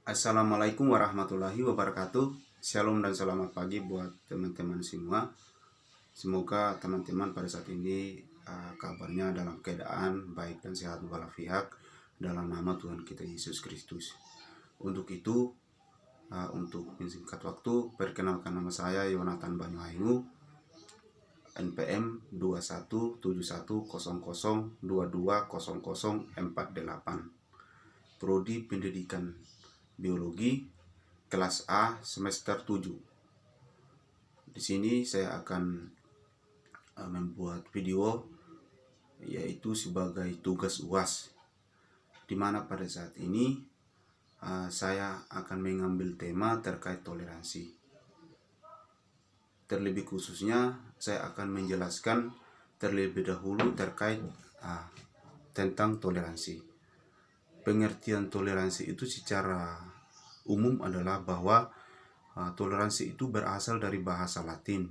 Assalamualaikum warahmatullahi wabarakatuh. Shalom dan selamat pagi buat teman-teman semua. Semoga teman-teman pada saat ini kabarnya dalam keadaan baik dan sehat walafiat dalam nama Tuhan kita Yesus Kristus. Untuk itu, untuk menyingkat waktu, perkenalkan nama saya Yonatan Banyuainu, NPM 217100220048, Prodi Pendidikan Biologi kelas A semester 7. Di sini saya akan membuat video yaitu sebagai tugas UAS, di mana pada saat ini saya akan mengambil tema terkait toleransi. Terlebih khususnya saya akan menjelaskan terlebih dahulu terkait tentang toleransi. Pengertian toleransi itu secara umum adalah bahwa toleransi itu berasal dari bahasa Latin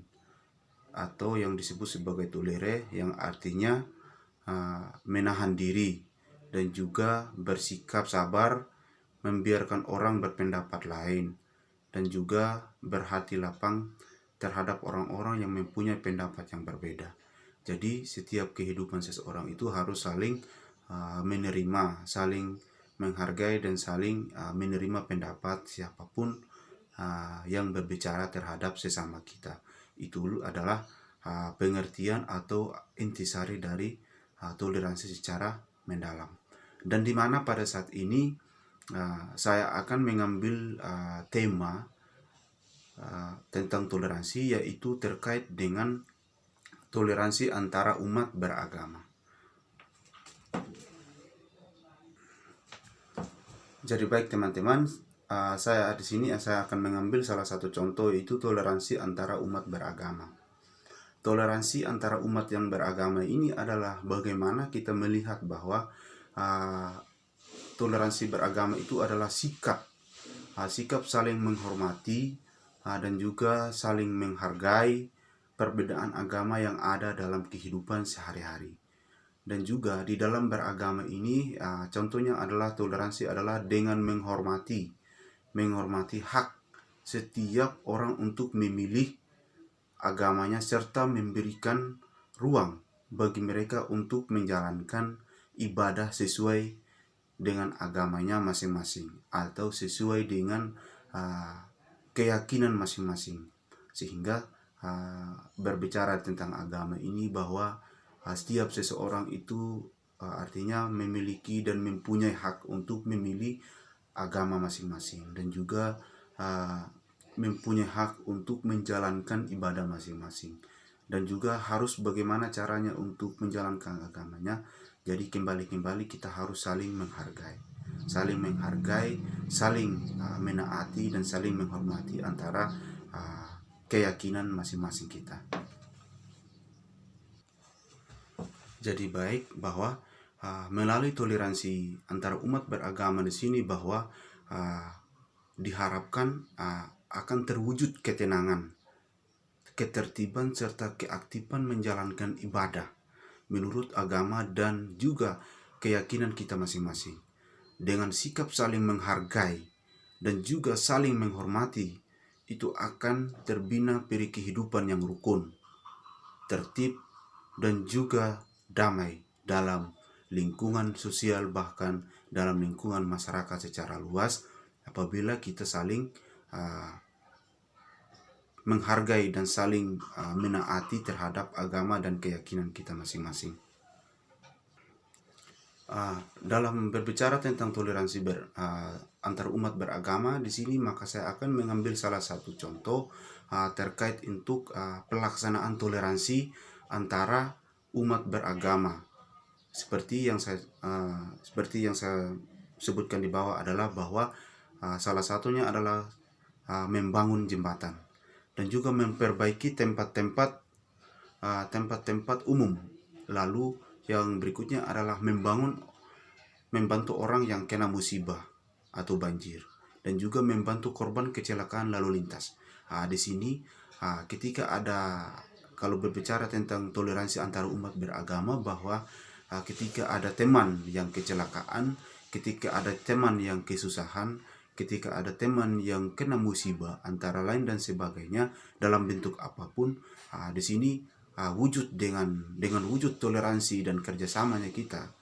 atau yang disebut sebagai tolere, yang artinya menahan diri dan juga bersikap sabar, membiarkan orang berpendapat lain, dan juga berhati lapang terhadap orang-orang yang mempunyai pendapat yang berbeda. Jadi setiap kehidupan seseorang itu harus saling menerima, saling menghargai dan saling menerima pendapat siapapun yang berbicara terhadap sesama kita. Itu adalah pengertian atau intisari dari toleransi secara mendalam. Dan di mana pada saat ini saya akan mengambil tema tentang toleransi, yaitu terkait dengan toleransi antara umat beragama. Jadi baik teman-teman, saya di sini saya akan mengambil salah satu contoh, yaitu toleransi antara umat beragama. Toleransi antara umat yang beragama ini adalah bagaimana kita melihat bahwa toleransi beragama itu adalah sikap saling menghormati dan juga saling menghargai perbedaan agama yang ada dalam kehidupan sehari-hari. Dan juga di dalam beragama ini contohnya adalah toleransi adalah dengan menghormati hak setiap orang untuk memilih agamanya, serta memberikan ruang bagi mereka untuk menjalankan ibadah sesuai dengan agamanya masing-masing atau sesuai dengan keyakinan masing-masing. Sehingga berbicara tentang agama ini bahwa setiap seseorang itu artinya memiliki dan mempunyai hak untuk memilih agama masing-masing, dan juga mempunyai hak untuk menjalankan ibadah masing-masing, dan juga harus bagaimana caranya untuk menjalankan agamanya. Jadi kembali kita harus saling menghargai, saling menaati dan saling menghormati antara keyakinan masing-masing kita. Jadi baik bahwa melalui toleransi antara umat beragama di sini bahwa diharapkan akan terwujud ketenangan, ketertiban serta keaktifan menjalankan ibadah menurut agama dan juga keyakinan kita masing-masing. Dengan sikap saling menghargai dan juga saling menghormati, itu akan terbina peri kehidupan yang rukun, tertib, dan juga damai dalam lingkungan sosial, bahkan dalam lingkungan masyarakat secara luas, apabila kita saling menghargai dan saling menaati terhadap agama dan keyakinan kita masing-masing. Dalam berbicara tentang toleransi antar umat beragama di sini, maka saya akan mengambil salah satu contoh terkait untuk pelaksanaan toleransi antara umat beragama. Seperti yang saya sebutkan di bawah adalah bahwa salah satunya adalah membangun jembatan dan juga memperbaiki tempat-tempat umum. Lalu yang berikutnya adalah membantu orang yang kena musibah atau banjir, dan juga membantu korban kecelakaan lalu lintas. Di sini ketika kalau berbicara tentang toleransi antara umat beragama, bahwa ketika ada teman yang kecelakaan, ketika ada teman yang kesusahan, ketika ada teman yang kena musibah antara lain dan sebagainya dalam bentuk apapun, di sini wujud dengan wujud toleransi dan kerjasamanya kita,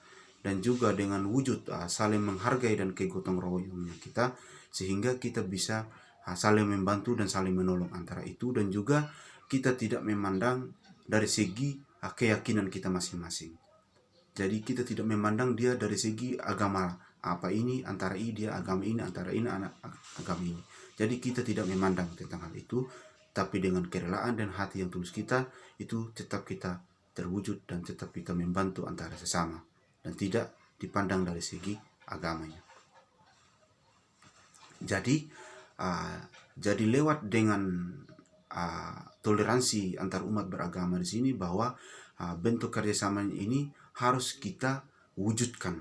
dan juga dengan wujud saling menghargai dan kegotong royongnya kita, sehingga kita bisa saling membantu dan saling menolong antara itu, dan juga kita tidak memandang dari segi keyakinan kita masing-masing. Jadi kita tidak memandang dia dari segi agama apa ini, antara ini dia agama ini, antara ini agama ini. Jadi kita tidak memandang tentang hal itu, tapi dengan kerelaan dan hati yang tulus kita, itu tetap kita terwujud dan tetap kita membantu antara sesama, dan tidak dipandang dari segi agamanya. Jadi lewat dengan toleransi antar umat beragama di sini, bahwa bentuk kerjasama ini harus kita wujudkan.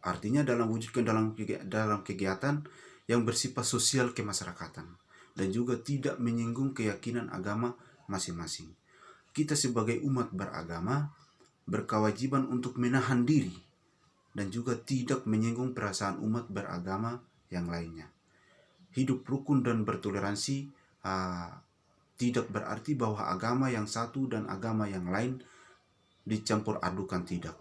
Artinya wujudkan dalam kegiatan yang bersifat sosial kemasyarakatan, dan juga tidak menyinggung keyakinan agama masing-masing. Kita sebagai umat beragama berkewajiban untuk menahan diri dan juga tidak menyinggung perasaan umat beragama yang lainnya. Hidup rukun dan bertoleransi tidak berarti bahwa agama yang satu dan agama yang lain dicampur adukan, tidak.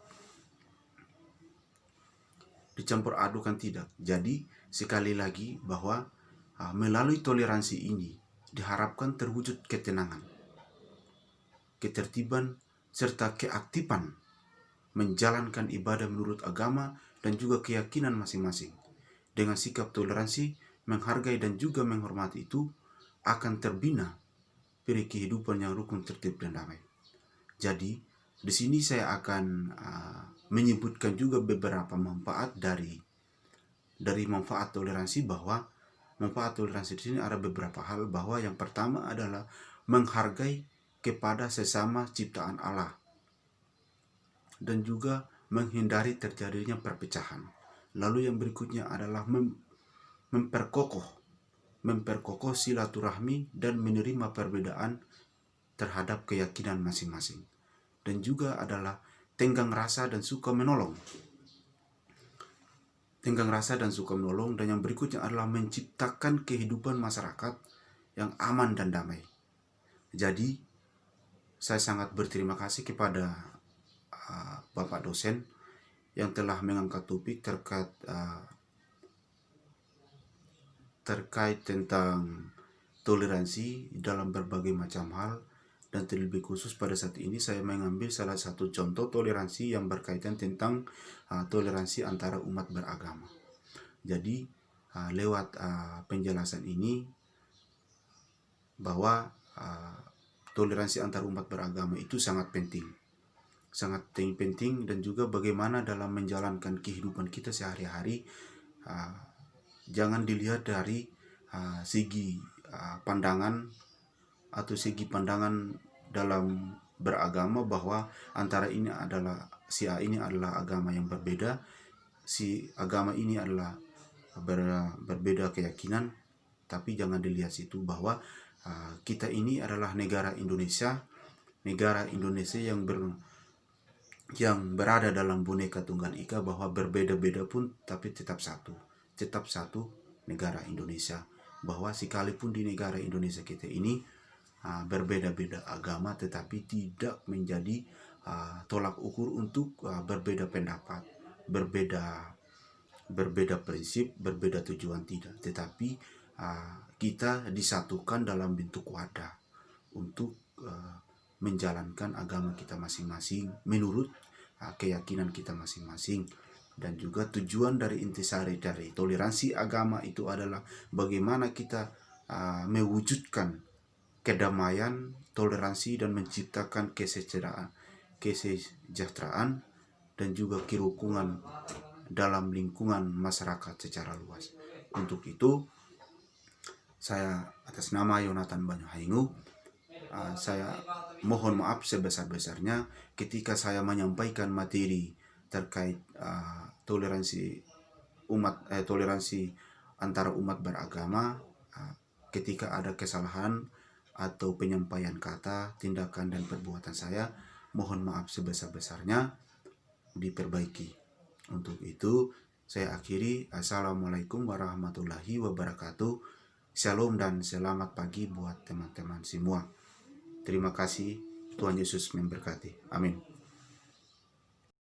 Dicampur adukan, tidak. Jadi sekali lagi bahwa melalui toleransi ini diharapkan terwujud ketenangan, ketertiban, serta keaktifan menjalankan ibadah menurut agama dan juga keyakinan masing-masing. Dengan sikap toleransi, menghargai dan juga menghormati itu akan terbina peri kehidupan yang rukun, tertib, dan damai. Jadi di sini saya akan menyebutkan juga beberapa manfaat dari manfaat toleransi, bahwa manfaat toleransi di sini ada beberapa hal, bahwa yang pertama adalah menghargai kepada sesama ciptaan Allah, dan juga menghindari terjadinya perpecahan. Lalu yang berikutnya adalah memperkokoh silaturahmi dan menerima perbedaan terhadap keyakinan masing-masing. Dan juga adalah tenggang rasa dan suka menolong. Dan yang berikutnya adalah menciptakan kehidupan masyarakat yang aman dan damai. Jadi saya sangat berterima kasih kepada Bapak dosen yang telah mengangkat topik terkait tentang toleransi dalam berbagai macam hal. Dan terlebih khusus pada saat ini saya mengambil salah satu contoh toleransi yang berkaitan tentang toleransi antara umat beragama. Jadi lewat penjelasan ini, bahwa toleransi antar umat beragama itu sangat penting. Sangat penting, dan juga bagaimana dalam menjalankan kehidupan kita sehari-hari, jangan dilihat dari segi pandangan atau segi pandangan dalam beragama, bahwa antara ini adalah si A ini adalah agama yang berbeda, si agama ini adalah berbeda keyakinan. Tapi jangan dilihat situ, bahwa kita ini adalah negara Indonesia yang berada dalam Bhinneka Tunggal Ika, bahwa berbeda-beda pun tapi tetap satu negara Indonesia. Bahwa sekalipun di negara Indonesia kita ini berbeda-beda agama, tetapi tidak menjadi tolak ukur untuk berbeda pendapat, berbeda prinsip, berbeda tujuan, tidak. Tetapi kita disatukan dalam bentuk wadah untuk menjalankan agama kita masing-masing menurut keyakinan kita masing-masing. Dan juga tujuan dari intisari dari toleransi agama itu adalah bagaimana kita mewujudkan kedamaian, toleransi, dan menciptakan kesejahteraan dan juga kerukunan dalam lingkungan masyarakat secara luas. Untuk itu, saya atas nama Yonatan Banyuhaingu, saya mohon maaf sebesar-besarnya ketika saya menyampaikan materi terkait toleransi antara umat beragama. Ketika ada kesalahan atau penyampaian kata, tindakan, dan perbuatan saya, mohon maaf sebesar-besarnya, diperbaiki. Untuk itu Saya akhiri, Assalamualaikum warahmatullahi wabarakatuh. Shalom dan selamat pagi buat teman-teman semua. Terima kasih, Tuhan Yesus memberkati. Amin.